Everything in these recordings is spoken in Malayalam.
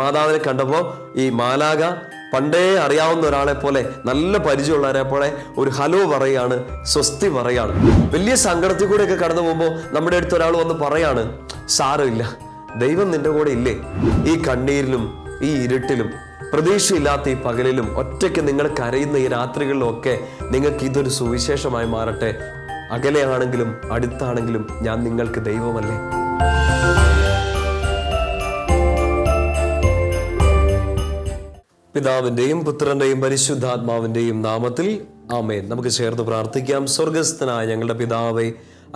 മാതാവിനെ കണ്ടപ്പോൾ ഈ മാലാക പണ്ടേ അറിയാവുന്ന ഒരാളെ പോലെ, നല്ല പരിചയമുള്ളവരെ പോലെ ഒരു ഹലോ പറയാണ്, സ്വസ്തി പറയാണ്. വലിയ സങ്കടത്തിൽ കൂടെയൊക്കെ കടന്നു പോകുമ്പോൾ നമ്മുടെ അടുത്ത് ഒരാൾ വന്ന് പറയാണ്, സാരമില്ല, ദൈവം നിന്റെ കൂടെ ഇല്ലേ. ഈ കണ്ണീരിലും ഈ ഇരുട്ടിലും പ്രതീക്ഷയില്ലാത്ത ഈ പകലിലും ഒറ്റയ്ക്ക് നിങ്ങൾ കരയുന്ന ഈ രാത്രികളിലും ഒക്കെ നിങ്ങൾക്ക് ഇതൊരു സുവിശേഷമായി മാറട്ടെ. അകലെയാണെങ്കിലും അടുത്താണെങ്കിലും ഞാൻ നിങ്ങൾക്ക് ദൈവമല്ലേ. പിതാവിന്റെയും പുത്രന്റെയും പരിശുദ്ധാത്മാവിന്റെയും നാമത്തിൽ ആമേൻ. നമുക്ക് ചേർന്ന് പ്രാർത്ഥിക്കാം. സ്വർഗസ്ഥനായ ഞങ്ങളുടെ പിതാവേ,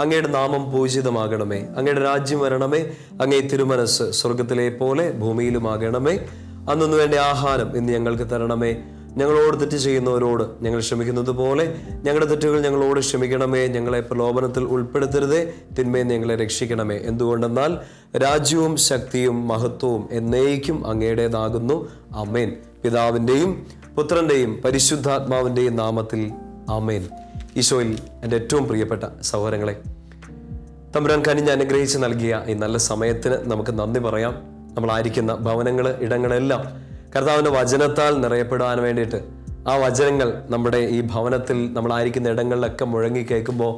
അങ്ങയുടെ നാമം പൂജിതമാകണമേ, അങ്ങയുടെ രാജ്യം വരണമേ, അങ്ങേ തിരുമനസ് സ്വർഗത്തിലെ പോലെ ഭൂമിയിലുമാകണമേ. അന്നു വേണ്ട ആഹാരം ഇന്ന് ഞങ്ങൾക്ക് തരണമേ. ഞങ്ങളോട് തെറ്റ് ചെയ്യുന്നവരോട് ഞങ്ങൾ ക്ഷമിക്കുന്നത് പോലെ ഞങ്ങളുടെ തെറ്റുകൾ ഞങ്ങളോട് ക്ഷമിക്കണമേ. ഞങ്ങളെ പ്രലോഭനത്തിൽ ഉൾപ്പെടുത്തരുതേ, തിന്മയെ ഞങ്ങളെ രക്ഷിക്കണമേ. എന്തുകൊണ്ടെന്നാൽ രാജ്യവും ശക്തിയും മഹത്വവും എന്നേക്കും അങ്ങയുടേതാകുന്നു. ആമേൻ. പിതാവിൻ്റെയും പുത്രൻ്റെയും പരിശുദ്ധാത്മാവിൻ്റെയും നാമത്തിൽ ആമേൻ. ഈശോയിൽ എൻ്റെ ഏറ്റവും പ്രിയപ്പെട്ട സഹോദരങ്ങളെ, തമ്പുരാൻ കനിഞ്ഞ് അനുഗ്രഹിച്ച് നൽകിയ ഈ നല്ല സമയത്തിന് നമുക്ക് നന്ദി പറയാം. നമ്മളായിരിക്കുന്ന ഭവനങ്ങൾ, ഇടങ്ങളെല്ലാം കർത്താവിൻ്റെ വചനത്താൽ നിറയപ്പെടാൻ വേണ്ടിയിട്ട് ആ വചനങ്ങൾ നമ്മുടെ ഈ ഭവനത്തിൽ നമ്മളായിരിക്കുന്ന ഇടങ്ങളിലൊക്കെ മുഴങ്ങി കേൾക്കുമ്പോൾ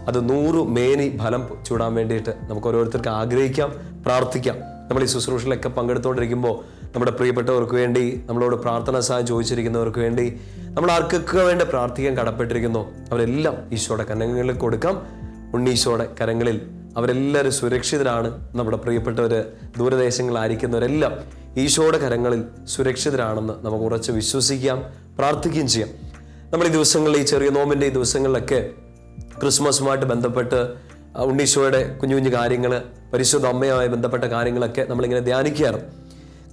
അത് 100 മേനി ഫലം ചൂടാൻ വേണ്ടിയിട്ട് നമുക്ക് ഓരോരുത്തർക്ക് ആഗ്രഹിക്കാം, പ്രാർത്ഥിക്കാം. നമ്മൾ ഈ ശുശ്രൂഷയിലൊക്കെ പങ്കെടുത്തുകൊണ്ടിരിക്കുമ്പോൾ നമ്മുടെ പ്രിയപ്പെട്ടവർക്ക് വേണ്ടി, നമ്മളോട് പ്രാർത്ഥനാ സഹായം ചോദിച്ചിരിക്കുന്നവർക്ക് വേണ്ടി, നമ്മൾ ആർക്കൊക്കെ വേണ്ടി പ്രാർത്ഥിക്കാൻ കടപ്പെട്ടിരിക്കുന്നു അവരെല്ലാം ഈശോയുടെ കരങ്ങളിൽ കൊടുക്കാം. ഉണ്ണീശോയുടെ കരങ്ങളിൽ അവരെല്ലാവരും സുരക്ഷിതരാണ്. നമ്മുടെ പ്രിയപ്പെട്ടവർ ദൂരദേശങ്ങളായിരിക്കുന്നവരെല്ലാം ഈശോയുടെ കരങ്ങളിൽ സുരക്ഷിതരാണെന്ന് നമുക്ക് ഉറച്ച് വിശ്വസിക്കാം, പ്രാർത്ഥിക്കുകയും ചെയ്യാം. നമ്മൾ ഈ ദിവസങ്ങളിൽ, ഈ ചെറിയ നോമ്പിൻ്റെ ഈ ദിവസങ്ങളിലൊക്കെ ക്രിസ്മസുമായിട്ട് ബന്ധപ്പെട്ട് ഉണ്ണീശോയുടെ കുഞ്ഞു കുഞ്ഞു കാര്യങ്ങൾ, പരിശുദ്ധ അമ്മയുമായി ബന്ധപ്പെട്ട കാര്യങ്ങളൊക്കെ നമ്മളിങ്ങനെ ധ്യാനിക്കാറ്.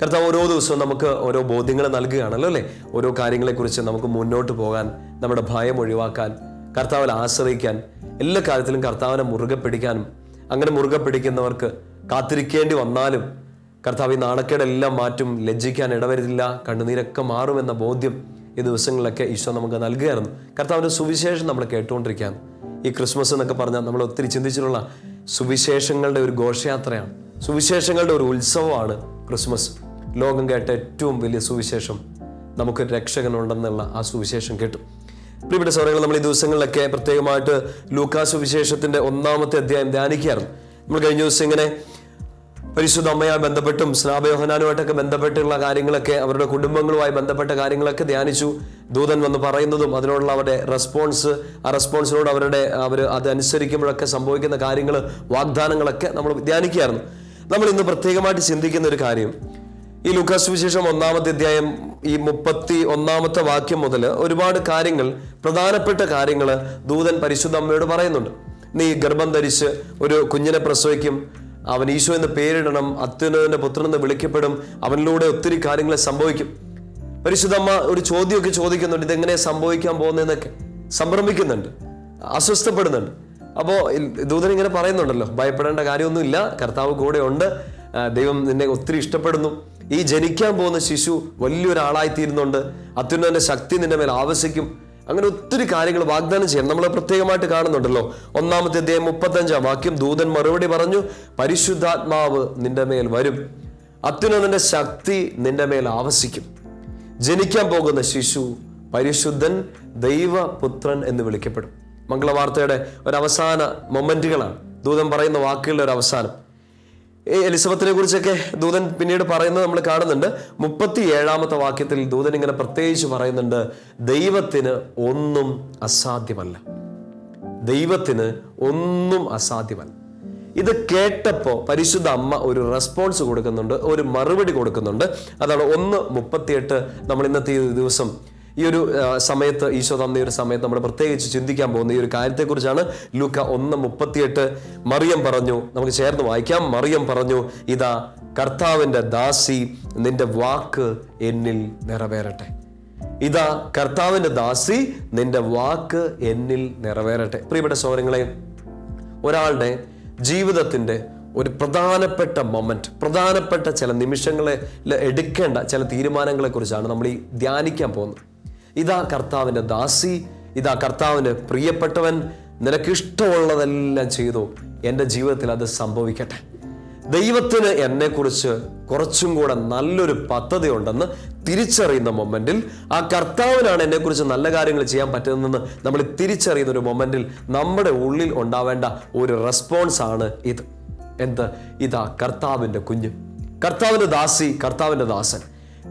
കർത്താവ് ഓരോ ദിവസവും നമുക്ക് ഓരോ ബോധ്യങ്ങൾ നൽകുകയാണല്ലോ അല്ലേ. ഓരോ കാര്യങ്ങളെക്കുറിച്ച് നമുക്ക് മുന്നോട്ട് പോകാൻ, നമ്മുടെ ഭയം ഒഴിവാക്കാൻ, കർത്താവിൽ ആശ്രയിക്കാൻ, എല്ലാ കാര്യത്തിലും കർത്താവിനെ മുറുകെ പിടിക്കാനും, അങ്ങനെ മുറുകെ പിടിക്കുന്നവർക്ക് കാത്തിരിക്കേണ്ടി വന്നാലും കർത്താവ് ഈ നാണക്കേടെല്ലാം മാറ്റും, ലജ്ജിക്കാൻ ഇടവരുന്നില്ല, കണ്ണുനീരൊക്കെ മാറുമെന്ന ബോധ്യം ഈ ദിവസങ്ങളിലൊക്കെ ഈശോ നമുക്ക് നൽകുകയായിരുന്നു. കർത്താവിൻ്റെ സുവിശേഷം നമ്മൾ കേട്ടുകൊണ്ടിരിക്കുകയാണ്. ഈ ക്രിസ്മസ് എന്നൊക്കെ പറഞ്ഞാൽ നമ്മൾ ഒത്തിരി ചിന്തിച്ചിട്ടുള്ള സുവിശേഷങ്ങളുടെ ഒരു ഘോഷയാത്രയാണ്, സുവിശേഷങ്ങളുടെ ഒരു ഉത്സവമാണ് ക്രിസ്മസ്. ലോകം കേട്ട ഏറ്റവും വലിയ സുവിശേഷം, നമുക്കൊരു രക്ഷകനുണ്ടെന്നുള്ള ആ സുവിശേഷം കേട്ടു. പ്രിയപ്പെട്ട സഹോദരങ്ങൾ, നമ്മൾ ഈ ദിവസങ്ങളിലൊക്കെ പ്രത്യേകമായിട്ട് ലൂക്കാ സുവിശേഷത്തിന്റെ 1-ാമത്തെ അധ്യായം ധ്യാനിക്കുകയായിരുന്നു. നമ്മൾ കഴിഞ്ഞ ദിവസം ഇങ്ങനെ പരിശുദ്ധ അമ്മയുമായി ബന്ധപ്പെട്ടും സ്നാപയോഹനാനുമായിട്ടൊക്കെ ബന്ധപ്പെട്ടുള്ള കാര്യങ്ങളൊക്കെ, അവരുടെ കുടുംബങ്ങളുമായി ബന്ധപ്പെട്ട കാര്യങ്ങളൊക്കെ ധ്യാനിച്ചു. ദൂതൻ വന്ന് പറയുന്നതും അതിനോടുള്ള അവരുടെ റെസ്പോൺസ്, ആ റെസ്പോൺസിനോട് അവർ അതനുസരിക്കുമ്പോഴൊക്കെ സംഭവിക്കുന്ന കാര്യങ്ങൾ, വാഗ്ദാനങ്ങളൊക്കെ നമ്മൾ ധ്യാനിക്കുകയായിരുന്നു. നമ്മൾ ഇന്ന് പ്രത്യേകമായിട്ട് ചിന്തിക്കുന്ന ഒരു കാര്യം, ഈ ലൂക്കാ സുവിശേഷം 1-ാമത്തെ അധ്യായം ഈ 31-ാമത്തെ വാക്യം മുതൽ ഒരുപാട് കാര്യങ്ങൾ, പ്രധാനപ്പെട്ട കാര്യങ്ങൾ ദൂതൻ പരിശുദ്ധ അമ്മയോട് പറയുന്നുണ്ട്. നീ ഗർഭം ധരിച്ച് ഒരു കുഞ്ഞിനെ പ്രസവിക്കും, അവൻ ഈശോ എന്ന് പേരിടണം, അത്യുന്നതന്റെ പുത്രൻ എന്ന് വിളിക്കപ്പെടും, അവനിലൂടെ ഒത്തിരി കാര്യങ്ങൾ സംഭവിക്കും. പരിശുദ്ധ അമ്മ ഒരു ചോദ്യമൊക്കെ ചോദിക്കുന്നുണ്ട്, ഇതെങ്ങനെ സംഭവിക്കാൻ പോകുന്നതെന്നൊക്കെ സംഭ്രമിക്കുന്നുണ്ട്, അസ്വസ്ഥപ്പെടുന്നുണ്ട്. അപ്പോൾ ദൂതൻ ഇങ്ങനെ പറയുന്നുണ്ടല്ലോ, ഭയപ്പെടേണ്ട കാര്യമൊന്നുമില്ല, കർത്താവ് കൂടെ ഉണ്ട്, ദൈവം നിന്നെ ഒത്തിരി ഇഷ്ടപ്പെടുന്നു, ഈ ജനിക്കാൻ പോകുന്ന ശിശു വലിയൊരാളായിത്തീരുന്നുണ്ട്, അത്യുന്നതന്റെ ശക്തി നിന്റെ മേൽ ആവസിക്കും, അങ്ങനെ ഒത്തിരി കാര്യങ്ങൾ വാഗ്ദാനം ചെയ്യണം. നമ്മൾ പ്രത്യേകമായിട്ട് കാണുന്നുണ്ടല്ലോ. 1-ാമത്തെ അധ്യായം 35-ാം വാക്യം, ദൂതൻ മറുപടി പറഞ്ഞു, പരിശുദ്ധാത്മാവ് നിന്റെ മേൽ വരും, അത്യുന്നതന്റെ ശക്തി നിന്റെ മേൽ ആവസിക്കും, ജനിക്കാൻ പോകുന്ന ശിശു പരിശുദ്ധൻ, ദൈവപുത്രൻ എന്ന് വിളിക്കപ്പെടും. മംഗളവാർത്തയുടെ ഒരവസാന മൊമെന്റുകളാണ് ദൂതൻ പറയുന്ന വാക്കുകളുടെ ഒരു അവസാനം. എലിസബത്തിനെ കുറിച്ചൊക്കെ ദൂതൻ പിന്നീട് പറയുന്നത് നമ്മൾ കാണുന്നുണ്ട്. 37-ാമത്തെ വാക്യത്തിൽ ദൂതൻ ഇങ്ങനെ പ്രത്യേകിച്ച് പറയുന്നുണ്ട്, ദൈവത്തിന് ഒന്നും അസാധ്യമല്ല, ദൈവത്തിന് ഒന്നും അസാധ്യമല്ല. ഇത് കേട്ടപ്പോൾ പരിശുദ്ധ അമ്മ ഒരു റെസ്പോൺസ് കൊടുക്കുന്നുണ്ട്, ഒരു മറുപടി കൊടുക്കുന്നുണ്ട്. അതാണ് 1:38. നമ്മൾ ഇന്നത്തെ ഈ ദിവസം, ഈ ഒരു സമയത്ത്, ഈശോ തന്ന ഒരു സമയത്ത് നമ്മൾ പ്രത്യേകിച്ച് ചിന്തിക്കാൻ പോകുന്ന ഈ ഒരു കാര്യത്തെക്കുറിച്ചാണ്. ലൂക്ക 1:38. മറിയം പറഞ്ഞു, നമുക്ക് ചേർന്ന് വായിക്കാം. മറിയം പറഞ്ഞു, ഇതാ കർത്താവിൻ്റെ ദാസി, നിന്റെ വാക്ക് എന്നിൽ നിറവേറട്ടെ. ഇതാ കർത്താവിൻ്റെ ദാസി, നിന്റെ വാക്ക് എന്നിൽ നിറവേറട്ടെ. പ്രിയപ്പെട്ട സഹോദരങ്ങളെ, ഒരാളുടെ ജീവിതത്തിൻ്റെ ഒരു പ്രധാനപ്പെട്ട മൊമെന്റ്, പ്രധാനപ്പെട്ട ചില നിമിഷങ്ങളിൽ എടുക്കേണ്ട ചില തീരുമാനങ്ങളെ കുറിച്ചാണ് നമ്മൾ ഈ ധ്യാനിക്കാൻ പോകുന്നത്. ഇതാ കർത്താവിൻ്റെ ദാസി, ഇതാ കർത്താവിന് പ്രിയപ്പെട്ടവൻ, നിനക്കിഷ്ടമുള്ളതെല്ലാം ചെയ്തു, എൻ്റെ ജീവിതത്തിൽ അത് സംഭവിക്കട്ടെ. ദൈവത്തിന് എന്നെക്കുറിച്ച് കുറച്ചും കൂടെ നല്ലൊരു പദ്ധതി ഉണ്ടെന്ന് തിരിച്ചറിയുന്ന മൊമെന്റിൽ, ആ കർത്താവിനാണ് എന്നെക്കുറിച്ച് നല്ല കാര്യങ്ങൾ ചെയ്യാൻ പറ്റുന്നതെന്ന് നമ്മൾ തിരിച്ചറിയുന്ന ഒരു മൊമെന്റിൽ നമ്മുടെ ഉള്ളിൽ ഉണ്ടാവേണ്ട ഒരു റെസ്പോൺസ് ആണ് ഇത്. എന്ത്? ഇതാ കർത്താവിൻ്റെ കുഞ്ഞ്, കർത്താവിൻ്റെ ദാസി, കർത്താവിൻ്റെ ദാസൻ,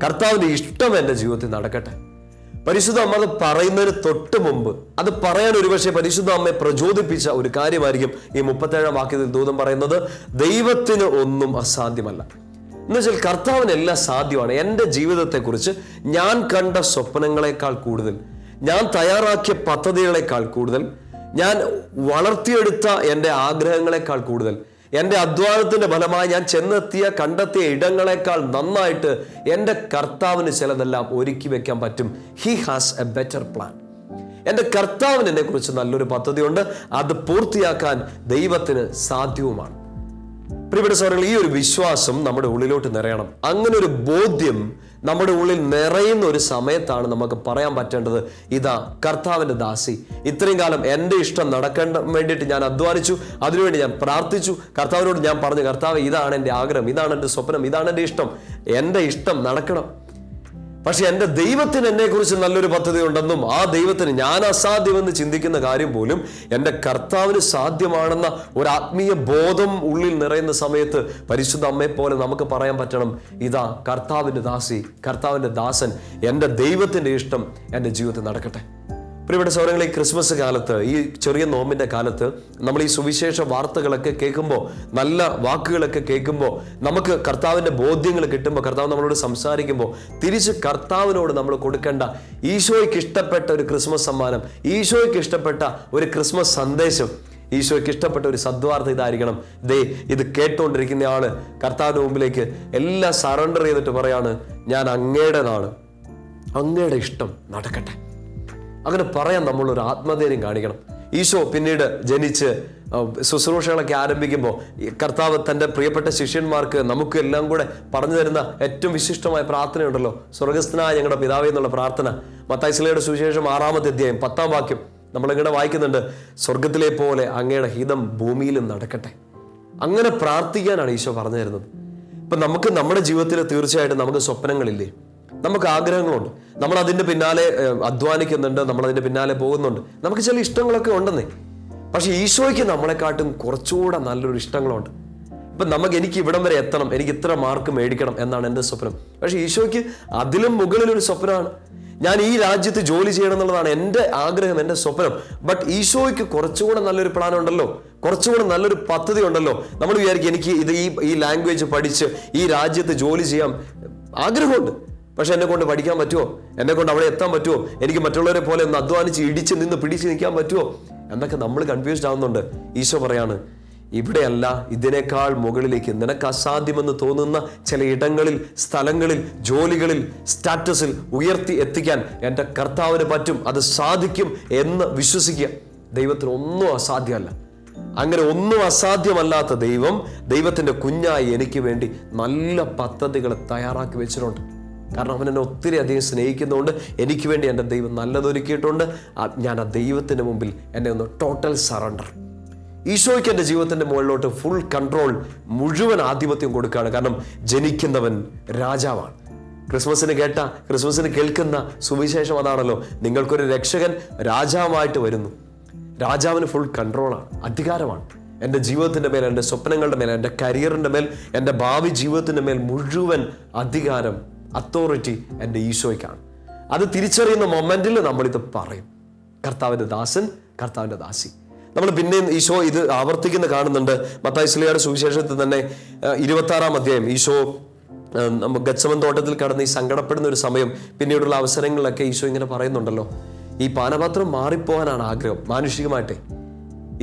കർത്താവിൻ്റെ ഇഷ്ടം എൻ്റെ ജീവിതത്തിൽ നടക്കട്ടെ. പരിശുദ്ധ അമ്മ അത് പറയുന്നതിന് തൊട്ട് മുമ്പ്, അത് പറയാൻ ഒരുപക്ഷെ പരിശുദ്ധ അമ്മയെ പ്രചോദിപ്പിച്ച ഒരു കാര്യമായിരിക്കും ഈ 37-ാം വാക്യത്തിൽ ദൂതൻ പറയുന്നത്, ദൈവത്തിന് ഒന്നും അസാധ്യമല്ല. എന്നുവെച്ചാൽ കർത്താവിന് എല്ലാം സാധ്യമാണ്. എൻ്റെ ജീവിതത്തെക്കുറിച്ച് ഞാൻ കണ്ട സ്വപ്നങ്ങളെക്കാൾ കൂടുതൽ, ഞാൻ തയ്യാറാക്കിയ പദ്ധതികളെക്കാൾ കൂടുതൽ, ഞാൻ വളർത്തിയെടുത്ത എൻ്റെ ആഗ്രഹങ്ങളെക്കാൾ കൂടുതൽ, എൻ്റെ അധ്വാനത്തിന്റെ ഫലമായി ഞാൻ കണ്ടെത്തിയ ഇടങ്ങളെക്കാൾ നന്നായിട്ട് എൻ്റെ കർത്താവിന് ചിലതെല്ലാം ഒരുക്കി വെക്കാൻ പറ്റും. He has A better plan. എൻ്റെ കർത്താവിന് എന്നെ കുറിച്ച് നല്ലൊരു പദ്ധതിയുണ്ട്. അത് പൂർത്തിയാക്കാൻ ദൈവത്തിന് സാധ്യവുമാണ്. പ്രിയപ്പെട്ട സഹോദരങ്ങളെ, ഈ ഒരു വിശ്വാസം നമ്മുടെ ഉള്ളിലോട്ട് നിറയണം. അങ്ങനെ ഒരു ബോധ്യം നമ്മുടെ ഉള്ളിൽ നിറയുന്ന ഒരു സമയത്താണ് നമുക്ക് പറയാൻ പറ്റേണ്ടത്, ഇതാ കർത്താവിൻ്റെ ദാസി, ഇത്രയും കാലം എൻ്റെ ഇഷ്ടം നടക്കേണ്ട വേണ്ടിയിട്ട് ഞാൻ അധ്വാനിച്ചു, അതിനുവേണ്ടി ഞാൻ പ്രാർത്ഥിച്ചു, കർത്താവിനോട് ഞാൻ പറഞ്ഞു, കർത്താവ് ഇതാണ് എൻ്റെ ആഗ്രഹം, ഇതാണ് എൻ്റെ സ്വപ്നം, ഇതാണ് എൻ്റെ ഇഷ്ടം നടക്കണം. പക്ഷെ എൻ്റെ ദൈവത്തിന് എന്നെക്കുറിച്ച് നല്ലൊരു പദ്ധതി ഉണ്ടെന്നും ആ ദൈവത്തിന് ഞാൻ അസാധ്യമെന്ന് ചിന്തിക്കുന്ന കാര്യം പോലും എൻ്റെ കർത്താവിന് സാധ്യമാണെന്ന ഒരു ആത്മീയ ബോധം ഉള്ളിൽ നിറയുന്ന സമയത്ത് പരിശുദ്ധ അമ്മയെ പോലെ നമുക്ക് പറയാൻ പറ്റണം, ഇതാ കർത്താവിൻ്റെ ദാസി, കർത്താവിൻ്റെ ദാസൻ, എൻ്റെ ദൈവത്തിൻ്റെ ഇഷ്ടം എൻ്റെ ജീവിതത്തിൽ നടക്കട്ടെ. പ്രിയപ്പെട്ട സഹോദരങ്ങളെ, ഈ ക്രിസ്മസ് കാലത്ത്, ഈ ചെറിയ നോമ്പിൻ്റെ കാലത്ത് നമ്മൾ ഈ സുവിശേഷ വാർത്തകളൊക്കെ കേൾക്കുമ്പോൾ, നല്ല വാക്കുകളൊക്കെ കേൾക്കുമ്പോൾ, നമുക്ക് കർത്താവിൻ്റെ ബോധ്യങ്ങൾ കിട്ടുമ്പോൾ, കർത്താവ് നമ്മളോട് സംസാരിക്കുമ്പോൾ, തിരിച്ച് കർത്താവിനോട് നമ്മൾ കൊടുക്കേണ്ട ഈശോയ്ക്ക് ഇഷ്ടപ്പെട്ട ഒരു ക്രിസ്മസ് സമ്മാനം, ഈശോയ്ക്ക് ഇഷ്ടപ്പെട്ട ഒരു ക്രിസ്മസ് സന്ദേശം, ഈശോയ്ക്ക് ഇഷ്ടപ്പെട്ട ഒരു സദ്വാർത്ത ഇതായിരിക്കണം. ഇത് കേട്ടുകൊണ്ടിരിക്കുന്ന ആള് കർത്താവിൻ്റെ മുമ്പിലേക്ക് എല്ലാം സറണ്ടർ ചെയ്തിട്ട് പറയാണ്, ഞാൻ അങ്ങയുടേതാണ്, അങ്ങയുടെ ഇഷ്ടം നടക്കട്ടെ. അങ്ങനെ പറയാൻ നമ്മളൊരു ആത്മധൈര്യം കാണിക്കണം. ഈശോ പിന്നീട് ജനിച്ച് ശുശ്രൂഷകളൊക്കെ ആരംഭിക്കുമ്പോൾ കർത്താവ് തൻ്റെ പ്രിയപ്പെട്ട ശിഷ്യന്മാർക്ക് നമുക്ക് എല്ലാം കൂടെ പറഞ്ഞു തരുന്ന ഏറ്റവും വിശിഷ്ടമായ പ്രാർത്ഥനയുണ്ടല്ലോ, സ്വർഗസ്ഥനായ ഞങ്ങളുടെ പിതാവേ എന്നുള്ള പ്രാർത്ഥന. മത്തായി സുവിശേഷം 6-ാമത്തെ അധ്യായം 10-ാം വാക്യം നമ്മളിങ്ങനെ വായിക്കുന്നുണ്ട്, സ്വർഗത്തിലെ പോലെ അങ്ങയുടെ ഹിതം ഭൂമിയിലും നടക്കട്ടെ. അങ്ങനെ പ്രാർത്ഥിക്കാനാണ് ഈശോ പറഞ്ഞു തരുന്നത്. ഇപ്പം നമുക്ക് നമ്മുടെ ജീവിതത്തിൽ തീർച്ചയായിട്ടും നമുക്ക് സ്വപ്നങ്ങളില്ലേ, നമുക്ക് ആഗ്രഹങ്ങളുണ്ട്, നമ്മൾ അതിൻ്റെ പിന്നാലെ അധ്വാനിക്കുന്നുണ്ട്, നമ്മൾ അതിൻ്റെ പിന്നാലെ പോകുന്നുണ്ട്, നമുക്ക് ചില ഇഷ്ടങ്ങളൊക്കെ ഉണ്ടെന്നേ. പക്ഷെ ഈശോയ്ക്ക് നമ്മളെക്കാട്ടും കുറച്ചുകൂടെ നല്ലൊരു ഇഷ്ടങ്ങളുണ്ട്. ഇപ്പം എനിക്ക് ഇവിടം വരെ എത്തണം, എനിക്ക് ഇത്ര മാർക്ക് മേടിക്കണം എന്നാണ് എൻ്റെ സ്വപ്നം. പക്ഷെ ഈശോയ്ക്ക് അതിലും മുകളിലൊരു സ്വപ്നമാണ്, ഞാൻ ഈ രാജ്യത്ത് ജോലി ചെയ്യണം എന്നുള്ളതാണ് എൻ്റെ ആഗ്രഹം, എൻ്റെ സ്വപ്നം. ബട്ട് ഈശോയ്ക്ക് കുറച്ചുകൂടെ നല്ലൊരു പ്ലാൻ ഉണ്ടല്ലോ, കുറച്ചുകൂടെ നല്ലൊരു പദ്ധതി ഉണ്ടല്ലോ. നമ്മൾ വിചാരിക്കും എനിക്ക് ഈ ലാംഗ്വേജ് പഠിച്ച് ഈ രാജ്യത്ത് ജോലി ചെയ്യാൻ ആഗ്രഹമുണ്ട്, പക്ഷെ എന്നെ കൊണ്ട് പഠിക്കാൻ പറ്റുമോ, എന്നെ കൊണ്ട് അവിടെ എത്താൻ പറ്റുമോ, എനിക്ക് മറ്റുള്ളവരെ പോലെ ഒന്ന് അധ്വാനിച്ച് ഇടിച്ച് നിന്ന് പിടിച്ച് നിൽക്കാൻ പറ്റുമോ എന്നൊക്കെ നമ്മൾ കൺഫ്യൂസ്ഡ് ആവുന്നുണ്ട്. ഈശോ പറയാണ്, ഇവിടെയല്ല, ഇതിനേക്കാൾ മുകളിലേക്ക് നിനക്ക് അസാധ്യമെന്ന് തോന്നുന്ന ചില ഇടങ്ങളിൽ, സ്ഥലങ്ങളിൽ, ജോലികളിൽ, സ്റ്റാറ്റസിൽ ഉയർത്തി എത്തിക്കാൻ എൻ്റെ കർത്താവിന് പറ്റും, അത് സാധിക്കും എന്ന് വിശ്വസിക്കുക. ദൈവത്തിന് ഒന്നും അസാധ്യമല്ല. അങ്ങനെ ഒന്നും അസാധ്യമല്ലാത്ത ദൈവത്തിൻ്റെ കുഞ്ഞായി എനിക്ക് വേണ്ടി നല്ല പദ്ധതികൾ തയ്യാറാക്കി വെച്ചിട്ടുണ്ട്. കാരണം അവൻ എന്നെ ഒത്തിരി അധികം സ്നേഹിക്കുന്നതുകൊണ്ട് എനിക്ക് വേണ്ടി എൻ്റെ ദൈവം നല്ലതൊരുക്കിയിട്ടുണ്ട്. ഞാൻ ആ ദൈവത്തിൻ്റെ മുമ്പിൽ എന്നെ ഒന്ന് ടോട്ടൽ സറണ്ടർ. ഈശോയ്ക്ക് എൻ്റെ ജീവിതത്തിൻ്റെ മുകളിലോട്ട് ഫുൾ കൺട്രോൾ, മുഴുവൻ ആധിപത്യം കൊടുക്കുകയാണ്. കാരണം ജനിക്കുന്നവൻ രാജാവാണ്. ക്രിസ്മസിന് കേൾക്കുന്ന സുവിശേഷം അതാണല്ലോ, നിങ്ങൾക്കൊരു രക്ഷകൻ രാജാവായിട്ട് വരുന്നു. രാജാവിന് ഫുൾ കൺട്രോളാണ്, അധികാരമാണ്. എൻ്റെ ജീവിതത്തിൻ്റെ മേൽ, എൻ്റെ സ്വപ്നങ്ങളുടെ മേൽ, എൻ്റെ കരിയറിൻ്റെ മേൽ, എൻ്റെ ഭാവി ജീവിതത്തിൻ്റെ മേൽ മുഴുവൻ അധികാരം, അതോറിറ്റി എൻ്റെ ഈശോയ്ക്കാണ്. അത് തിരിച്ചറിയുന്ന മൊമെന്റിൽ നമ്മളിത് പറയും, കർത്താവിൻ്റെ ദാസൻ, കർത്താവിൻ്റെ ദാസി. നമ്മൾ പിന്നെയും ഈശോ ഇത് ആവർത്തിക്കുന്ന കാണുന്നുണ്ട്. മത്തായി സുവിശേഷത്തിൽ തന്നെ 26-ാം അധ്യായം ഈശോ ഗത്സമൻ തോട്ടത്തിൽ കടന്ന് ഈ സങ്കടപ്പെടുന്ന ഒരു സമയം, പിന്നീടുള്ള അവസരങ്ങളിലൊക്കെ ഈശോ ഇങ്ങനെ പറയുന്നുണ്ടല്ലോ, ഈ പാനപാത്രം മാറിപ്പോകാനാണ് ആഗ്രഹം മാനുഷികമായിട്ടേ.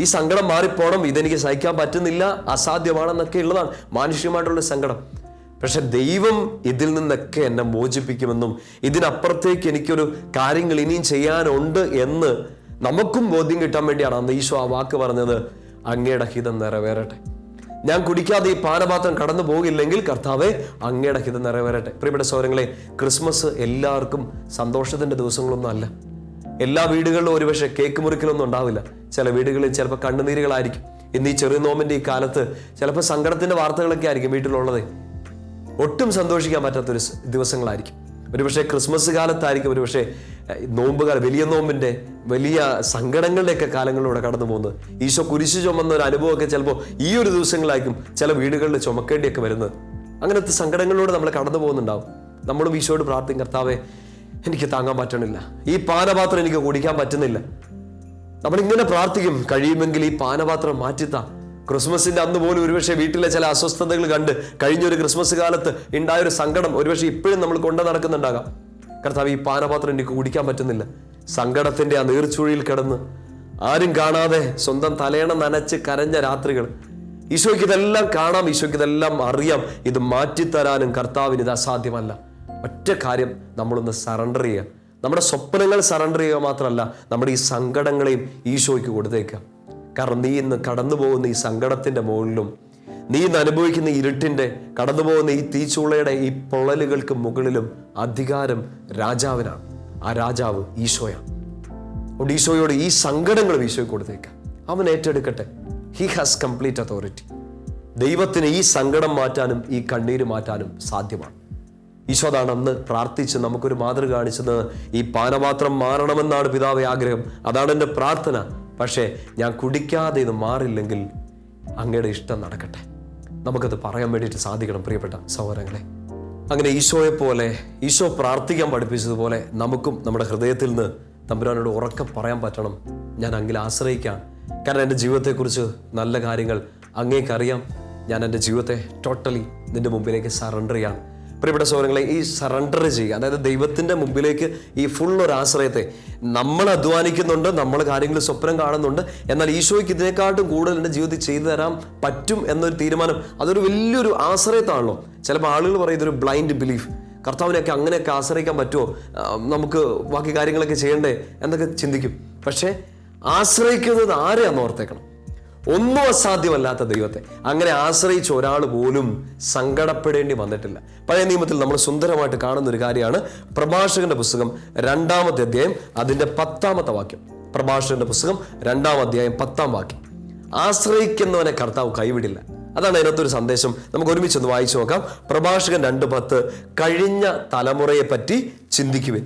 ഈ സങ്കടം മാറിപ്പോണം, ഇതെനിക്ക് സഹിക്കാൻ പറ്റുന്നില്ല, അസാധ്യമാണെന്നൊക്കെ ഉള്ളതാണ് മാനുഷികമായിട്ടുള്ള സങ്കടം. പക്ഷെ ദൈവം ഇതിൽ നിന്നൊക്കെ എന്നെ മോചിപ്പിക്കുമെന്നും ഇതിനപ്പുറത്തേക്ക് എനിക്കൊരു കാര്യങ്ങൾ ഇനിയും ചെയ്യാനുണ്ട് എന്ന് നമുക്കും ബോധ്യം കിട്ടാൻ വേണ്ടിയാണ് അന്ന് ഈശോ ആ വാക്ക് പറഞ്ഞത്, അങ്ങയുടെ ഹിതം നിറവേറട്ടെ. ഞാൻ കുടിക്കാതെ ഈ പാനപാത്രം കടന്നു പോകില്ലെങ്കിൽ കർത്താവേ അങ്ങയുടെ ഹിതം നിറവേറട്ടെ. പ്രിയപ്പെട്ട സഹോദരങ്ങളെ, ക്രിസ്മസ് എല്ലാവർക്കും സന്തോഷത്തിന്റെ ദിവസങ്ങളൊന്നും അല്ല. എല്ലാ വീടുകളിലും ഒരുപക്ഷെ കേക്ക് മുറിക്കലൊന്നും ഉണ്ടാവില്ല. ചില വീടുകളിൽ ചിലപ്പോൾ കണ്ണുനീരുകളായിരിക്കും. ഇന്ന് ഈ ചെറിയ നോമ്പിന്റെ ഈ കാലത്ത് ചിലപ്പോൾ സങ്കടത്തിന്റെ വാർത്തകളൊക്കെ ആയിരിക്കും വീട്ടിലുള്ളത്. ഒട്ടും സന്തോഷിക്കാൻ പറ്റാത്തൊരു ദിവസങ്ങളായിരിക്കും. ഒരുപക്ഷെ ക്രിസ്മസ് കാലത്തായിരിക്കും, ഒരുപക്ഷെ നോമ്പുകാലം, വലിയ നോമ്പിന്റെ വലിയ സങ്കടങ്ങളുടെയൊക്കെ കാലങ്ങളിലൂടെ കടന്നു പോകുന്നത്. ഈശോ കുരിശു ചുമന്ന ഒരു അനുഭവമൊക്കെ ചിലപ്പോൾ ഈ ഒരു ദിവസങ്ങളായിരിക്കും ചില വീടുകളിൽ ചുമക്കേണ്ടിയൊക്കെ വരുന്നത്. അങ്ങനത്തെ സങ്കടങ്ങളിലൂടെ നമ്മൾ കടന്നു പോകുന്നുണ്ടാവും. നമ്മളും ഈശോയോട് പ്രാർത്ഥിക്കും, കർത്താവേ എനിക്ക് താങ്ങാൻ പറ്റണില്ല, ഈ പാനപാത്രം എനിക്ക് കുടിക്കാൻ പറ്റുന്നില്ല. നമ്മളിങ്ങനെ പ്രാർത്ഥിക്കും, കഴിയുമെങ്കിൽ ഈ പാനപാത്രം മാറ്റിത്താ. ക്രിസ്മസിന്റെ അന്ന് പോലും ഒരുപക്ഷെ വീട്ടിലെ ചില അസ്വസ്ഥതകൾ കണ്ട് കഴിഞ്ഞൊരു ക്രിസ്മസ് കാലത്ത് ഉണ്ടായൊരു സങ്കടം ഒരുപക്ഷെ ഇപ്പോഴും നമ്മൾ കൊണ്ടു നടക്കുന്നുണ്ടാകാം. കർത്താവ് ഈ പാനപാത്രം എനിക്ക് കുടിക്കാൻ പറ്റുന്നില്ല. സങ്കടത്തിന്റെ ആ നീർച്ചുഴിയിൽ കിടന്ന് ആരും കാണാതെ സ്വന്തം തലയണ നനച്ച് കരഞ്ഞ രാത്രികൾ. ഈശോയ്ക്ക് ഇതെല്ലാം കാണാം, ഈശോയ്ക്ക് ഇതെല്ലാം അറിയാം. ഇത് മാറ്റിത്തരാനും കർത്താവിന് ഇത് അസാധ്യമല്ല. ഒറ്റ കാര്യം, നമ്മളൊന്ന് സറണ്ടർ ചെയ്യുക. നമ്മുടെ സ്വപ്നങ്ങൾ സറണ്ടർ ചെയ്യുക മാത്രമല്ല, നമ്മുടെ ഈ സങ്കടങ്ങളെയും ഈശോയ്ക്ക് കൊടുത്തേക്കുക. കാരണം നീ ഇന്ന് കടന്നു പോകുന്ന ഈ സങ്കടത്തിന്റെ മുകളിലും, നീ ഇന്ന് അനുഭവിക്കുന്ന ഇരുട്ടിന്റെ, കടന്നു പോകുന്ന ഈ തീച്ചൂളയുടെ ഈ പൊള്ളലുകൾക്ക് മുകളിലും അധികാരം രാജാവിനാണ്. ആ രാജാവ് ഈശോയാണ്. അതുകൊണ്ട് ഈശോയോട് ഈ സങ്കടങ്ങൾ ഈശോയ്ക്ക് കൊടുത്തേക്കാം. അവൻ ഏറ്റെടുക്കട്ടെ. He has complete authority. ദൈവത്തിന് ഈ സങ്കടം മാറ്റാനും ഈ കണ്ണീര് മാറ്റാനും സാധ്യമാണ്. ഈശോ അതാണ് അന്ന് പ്രാർത്ഥിച്ച് നമുക്കൊരു മാതൃക കാണിച്ചത്. ഈ പാനപാത്രം മാറണമെന്നാണ് പിതാവേ ആഗ്രഹം, അതാണ് എൻ്റെ പ്രാർത്ഥന. പക്ഷേ ഞാൻ കുടിക്കാതെ ഇത് മാറില്ലെങ്കിൽ അങ്ങയുടെ ഇഷ്ടം നടക്കട്ടെ. നമുക്കത് പറയാൻ വേണ്ടിയിട്ട് സാധിക്കണം പ്രിയപ്പെട്ട സഹോദരങ്ങളെ. അങ്ങനെ ഈശോയെ പോലെ, ഈശോ പ്രാർത്ഥിക്കാൻ പഠിപ്പിച്ചതുപോലെ നമുക്കും നമ്മുടെ ഹൃദയത്തിൽ നിന്ന് തമ്പുരാനോട് ഉറക്കെ പറയാൻ പറ്റണം, ഞാൻ അങ്ങിൽ ആശ്രയിക്കാം. കാരണം എൻ്റെ ജീവിതത്തെക്കുറിച്ച് നല്ല കാര്യങ്ങൾ അങ്ങേക്കറിയാം. ഞാൻ എൻ്റെ ജീവിതത്തെ ടോട്ടലി നിൻ്റെ മുമ്പിലേക്ക് സറണ്ടർ ചെയ്യാം. പ്രിയപ്പെട്ട സഹോദരങ്ങളെ, ഈ സറണ്ടർ ചെയ്യുക, അതായത് ദൈവത്തിൻ്റെ മുമ്പിലേക്ക് ഈ ഫുൾ ഒരു ആശ്രയത്തെ, നമ്മൾ അധ്വാനിക്കുന്നുണ്ട്, നമ്മൾ കാര്യങ്ങൾ സ്വപ്നം കാണുന്നുണ്ട്, എന്നാൽ ഈശോയ്ക്ക് ഇതിനെക്കാട്ടും കൂടുതൽ എൻ്റെ ജീവിതത്തിൽ ചെയ്തു തരാൻ പറ്റും എന്നൊരു തീരുമാനം, അതൊരു വലിയൊരു ആശ്രയത്താണല്ലോ. ചിലപ്പോൾ ആളുകൾ പറയും ഇതൊരു ബ്ലൈൻഡ് ബിലീഫ്, കർത്താവിനെയൊക്കെ അങ്ങനെയൊക്കെ ആശ്രയിക്കാൻ പറ്റുമോ, നമുക്ക് ബാക്കി കാര്യങ്ങളൊക്കെ ചെയ്യണ്ടേ എന്നൊക്കെ ചിന്തിക്കും. പക്ഷേ ആശ്രയിക്കുന്നത് ആരെയാന്ന് ഓർത്തേക്കണം, ഒന്നും അസാധ്യമല്ലാത്ത ദൈവത്തെ. അങ്ങനെ ആശ്രയിച്ച ഒരാൾ പോലും സങ്കടപ്പെടേണ്ടി വന്നിട്ടില്ല. പഴയ നിയമത്തിൽ നമ്മൾ സുന്ദരമായിട്ട് കാണുന്ന ഒരു കാര്യമാണ് പ്രഭാഷകന്റെ പുസ്തകം 2-ാമത്തെ അധ്യായം അതിന്റെ 10-ാമത്തെ വാക്യം. പ്രഭാഷകന്റെ പുസ്തകം 2-ാം അധ്യായം 10-ാം വാക്യം. ആശ്രയിക്കുന്നവനെ കർത്താവ് കൈവിടില്ല. അതാണ് അതിനകത്തൊരു സന്ദേശം. നമുക്ക് ഒരുമിച്ചൊന്ന് വായിച്ചു നോക്കാം. പ്രഭാഷകൻ 2:10. കഴിഞ്ഞ തലമുറയെ പറ്റി ചിന്തിക്കുവിൻ.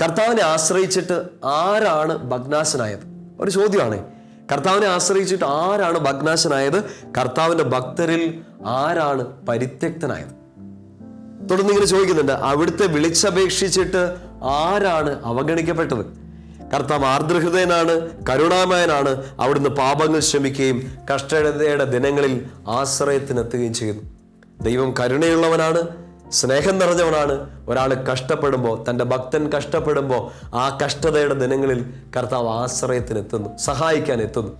കർത്താവിനെ ആശ്രയിച്ചിട്ട് ആരാണ് ഭഗ്നാശനായത്? ഒരു ചോദ്യമാണ്. കർത്താവിനെ ആശ്രയിച്ചിട്ട് ആരാണ് ഭഗ്നാശനായത്? കർത്താവിന്റെ ഭക്തരിൽ ആരാണ് പരിത്യക്തനായത്? തുടർന്ന് ഇങ്ങനെ ചോദിക്കുന്നുണ്ട്, അവിടുത്തെ വിളിച്ചപേക്ഷിച്ചിട്ട് ആരാണ് അവഗണിക്കപ്പെട്ടത്? കർത്താവ് ആർദ്രഹൃദയനാണ്, കരുണാമയനാണ്. അവിടുന്ന് പാപങ്ങൾ ക്ഷമിക്കുകയും കഷ്ടതയുടെ ദിനങ്ങളിൽ ആശ്രയത്തിനെത്തുകയും ചെയ്യുന്നു. ദൈവം കരുണയുള്ളവനാണ്, സ്നേഹം നിറഞ്ഞവനാണ്. ഒരാൾ കഷ്ടപ്പെടുമ്പോൾ, തൻ്റെ ഭക്തൻ കഷ്ടപ്പെടുമ്പോൾ, ആ കഷ്ടതയുടെ ദിനങ്ങളിൽ കർത്താവ് ആശ്രയത്തിനെത്തുന്നു, സഹായിക്കാൻ എത്തുന്നു.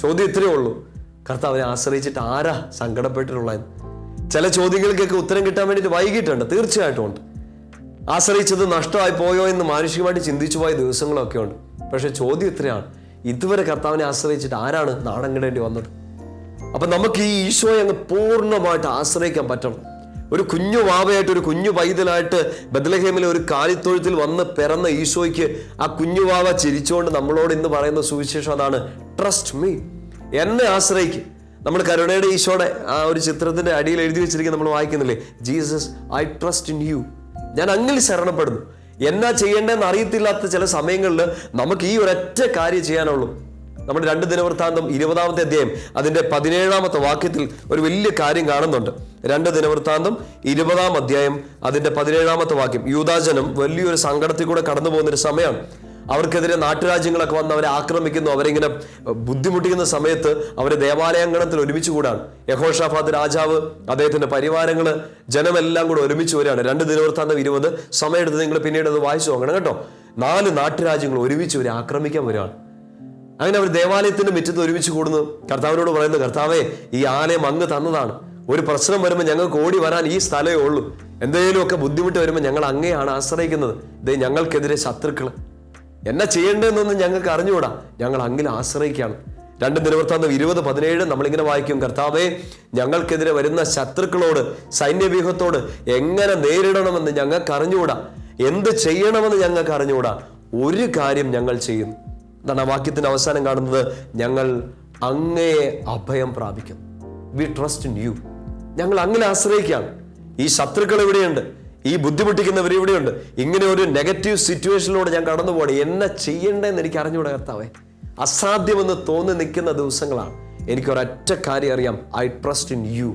ചോദ്യം ഇത്രയേ ഉള്ളൂ, കർത്താവിനെ ആശ്രയിച്ചിട്ട് ആരാ സങ്കടപ്പെട്ടിട്ടുള്ളത്? ചില ചോദ്യങ്ങൾക്കൊക്കെ ഉത്തരം കിട്ടാൻ വേണ്ടിയിട്ട് വൈകിട്ടുണ്ട്, തീർച്ചയായിട്ടും ഉണ്ട്. ആശ്രയിച്ചത് നഷ്ടമായി പോയോ എന്ന് മാനുഷികമായിട്ട് ചിന്തിച്ചു പോയ ദിവസങ്ങളൊക്കെ ഉണ്ട്. പക്ഷെ ചോദ്യം ഇത്രയാണ്, ഇതുവരെ കർത്താവിനെ ആശ്രയിച്ചിട്ട് ആരാണ് നാടങ്ങിടേണ്ടി വന്നത്? അപ്പൊ നമുക്ക് ഈ ഈശോയെ അങ്ങ് പൂർണ്ണമായിട്ട് ആശ്രയിക്കാൻ പറ്റണം. ഒരു കുഞ്ഞു വാവയായിട്ട്, ഒരു കുഞ്ഞു പൈതലായിട്ട് ബത്ലഹേമിലെ ഒരു കാലിത്തൊഴുത്തിൽ വന്ന് പിറന്ന ഈശോയ്ക്ക് ആ കുഞ്ഞു വാവ ചിരിച്ചുകൊണ്ട് നമ്മളോട് ഇന്ന് പറയുന്ന സുവിശേഷം അതാണ്, ട്രസ്റ്റ് മീ, എന്നെ ആശ്രയിക്കും. നമ്മൾ കരുണയുടെ ഈശോയുടെ ആ ഒരു ചിത്രത്തിന്റെ അടിയിൽ എഴുതി വെച്ചിരിക്കുന്ന നമ്മൾ വായിക്കുന്നില്ലേ, Jesus I trust in you, ഞാൻ അങ്ങിൽ ശരണപ്പെടുന്നു. എന്നാ ചെയ്യേണ്ടതെന്ന് അറിയത്തില്ലാത്ത ചില സമയങ്ങളിൽ നമുക്ക് ഈ ഒരൊറ്റ കാര്യം ചെയ്യാനുള്ളൂ. നമ്മൾ 2 ദിനവൃത്താന്തം 20-ാമത്തെ അധ്യായം അതിന്റെ 17-ാമത്തെ വാക്യത്തിൽ ഒരു വലിയ കാര്യം കാണുന്നുണ്ട്. 2 ദിനവൃത്താന്തം 20-ാം അധ്യായം അതിന്റെ 17-ാമത്തെ വാക്യം. യൂദാജനം വലിയൊരു സങ്കടത്തിൽ കൂടെ കടന്നു പോകുന്നൊരു സമയമാണ്. അവർക്കെതിരെ നാട്ടുരാജ്യങ്ങളൊക്കെ വന്ന് അവരെ ആക്രമിക്കുന്നു. അവരിങ്ങനെ ബുദ്ധിമുട്ടിക്കുന്ന സമയത്ത് അവരെ ദേവാലയാങ്കണത്തിൽ ഒരുമിച്ച് കൂടാണ്. യഹോഷാഫാത്ത് രാജാവ്, അദ്ദേഹത്തിന്റെ പരിവാരങ്ങള്, ജനമെല്ലാം കൂടെ ഒരുമിച്ച് വരികയാണ്. 2 ദിനവൃത്താന്തം 20 സമയമെടുത്ത് നിങ്ങൾ പിന്നീട് അത് വായിച്ചു നോക്കണം കേട്ടോ. 4 നാട്ടുരാജ്യങ്ങൾ ഒരുമിച്ച് ഇവരെ ആക്രമിക്കാൻ വരികയാണ്. അങ്ങനെ അവർ ദേവാലയത്തിന്റെ മുറ്റത്ത് ഒരുമിച്ച് കൂടുന്നു. കർത്താവിനോട് പറയുന്നു, കർത്താവേ, ഈ ആലയം അങ്ങ് തന്നതാണ്. ഒരു പ്രശ്നം വരുമ്പോൾ ഞങ്ങൾക്ക് ഓടി വരാൻ ഈ സ്ഥലമേ ഉള്ളൂ. എന്തെങ്കിലുമൊക്കെ ബുദ്ധിമുട്ട് വരുമ്പോൾ ഞങ്ങൾ അങ്ങനെയാണ് ആശ്രയിക്കുന്നത്. ഇതേ ഞങ്ങൾക്കെതിരെ ശത്രുക്കൾ, എന്നാ ചെയ്യേണ്ടതെന്നൊന്നും ഞങ്ങൾക്ക് അറിഞ്ഞുകൂടാ, ഞങ്ങൾ അങ്ങിൽ ആശ്രയിക്കുകയാണ്. 2 ദിനവൃത്താന്തം 20:17 നമ്മളിങ്ങനെ വായിക്കും, കർത്താവേ, ഞങ്ങൾക്കെതിരെ വരുന്ന ശത്രുക്കളോട്, സൈന്യവ്യൂഹത്തോട് എങ്ങനെ നേരിടണമെന്ന് ഞങ്ങൾക്ക് അറിഞ്ഞുകൂടാ, എന്ത് ചെയ്യണമെന്ന് ഞങ്ങൾക്ക് അറിഞ്ഞുകൂടാ. ഒരു കാര്യം ഞങ്ങൾ ചെയ്യുന്നു. എന്താണ് ആ വാക്യത്തിന്റെ അവസാനം കാണുന്നത്? ഞങ്ങൾ അങ്ങയെ അഭയം പ്രാപിക്കും. We trust in you. ഞങ്ങൾ അങ്ങനെ ആശ്രയിക്കുകയാണ്. ഈ ശത്രുക്കൾ എവിടെയുണ്ട്, ഈ ബുദ്ധിമുട്ടിക്കുന്നവർ ഇവിടെയുണ്ട്. ഇങ്ങനെ ഒരു നെഗറ്റീവ് സിറ്റുവേഷനിലൂടെ ഞാൻ കടന്നു പോകണം. എന്നെ ചെയ്യേണ്ടതെന്ന് എനിക്ക് അറിഞ്ഞുകൂടെ കർത്താവേ. അസാധ്യമെന്ന് തോന്നി നിൽക്കുന്ന ദിവസങ്ങളാണ്. എനിക്കൊരൊറ്റ കാര്യം അറിയാം, ഐ ട്രസ്റ്റ് ഇൻ യു.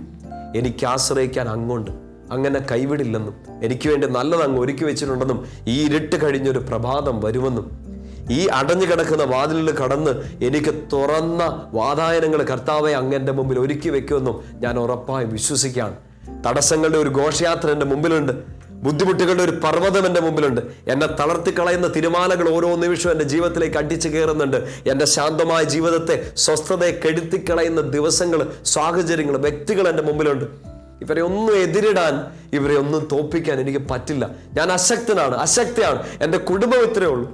എനിക്ക് ആശ്രയിക്കാൻ അങ്ങുണ്ട്. അങ്ങനെ കൈവിടില്ലെന്നും എനിക്ക് വേണ്ടി നല്ലത് അങ്ങ് ഒരുക്കി വെച്ചിട്ടുണ്ടെന്നും ഈ ഇരുട്ട് കഴിഞ്ഞൊരു പ്രഭാതം വരുമെന്നും ഈ അടഞ്ഞു കിടക്കുന്ന വാതിലിൽ കടന്ന് എനിക്ക് തുറന്ന വാതായനങ്ങൾ കർത്താവെ അങ്ങൻ്റെ മുമ്പിൽ ഒരുക്കി വെക്കുമെന്നും ഞാൻ ഉറപ്പായും വിശ്വസിക്കുകയാണ്. തടസ്സങ്ങളുടെ ഒരു ഘോഷയാത്ര എൻ്റെ മുമ്പിലുണ്ട്. ബുദ്ധിമുട്ടുകളുടെ ഒരു പർവ്വതം എൻ്റെ മുമ്പിലുണ്ട്. എന്നെ തളർത്തിക്കളയുന്ന തിരുമാലകൾ ഓരോ നിമിഷവും എൻ്റെ ജീവിതത്തിലേക്ക് അടിച്ചു കയറുന്നുണ്ട്. എൻ്റെ ശാന്തമായ ജീവിതത്തെ, സ്വസ്ഥതയെ കെടുത്തിക്കളയുന്ന ദിവസങ്ങൾ, സാഹചര്യങ്ങൾ, വ്യക്തികൾ എൻ്റെ മുമ്പിലുണ്ട്. ഇവരെ ഒന്നും എതിരിടാൻ, ഇവരെ ഒന്നും തോൽപ്പിക്കാൻ എനിക്ക് പറ്റില്ല. ഞാൻ അശക്തയാണ്. എൻ്റെ കുടുംബം ഇത്രയേ ഉള്ളൂ.